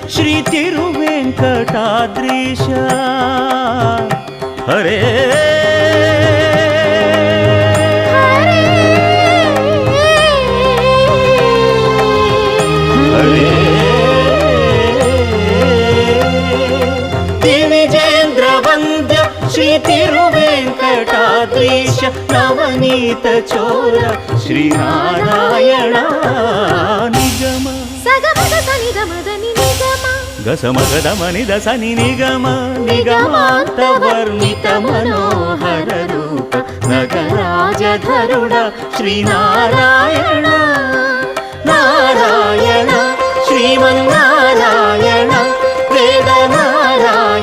ಶ್ರೀ ತಿರುವೆಂಕಟಾದ್ರೀಶ ಹರೇ ಹರೇ ದಿವಿಜೇಂದ್ರ ವಂದ್ಯ ಶ್ರೀ ತಿರುವೆಂಕಟಾದ್ರೀಶ ನವನೀತ ಚೋರ ಶ್ರೀನಾರಾಯಣ ನಿಗಮ ಸಗಮದ ಸನಿದ ಮದನಿ ನಿಗಮ ಗಸಮಗದ ಮನಿದ ಸನಿ ನಿಗಮ ನಿಗಮಾಂತ ವರ್ಣಿತ ಮನೋಹರ ರೂಪ ನಗರಾಜಧರುಡ ಶ್ರೀನಾರಾಯಣ ನಾರಾಯಣ ಶ್ರೀಮನ್ನಾರಾಯಣ ವೇದನಾರಾಯಣ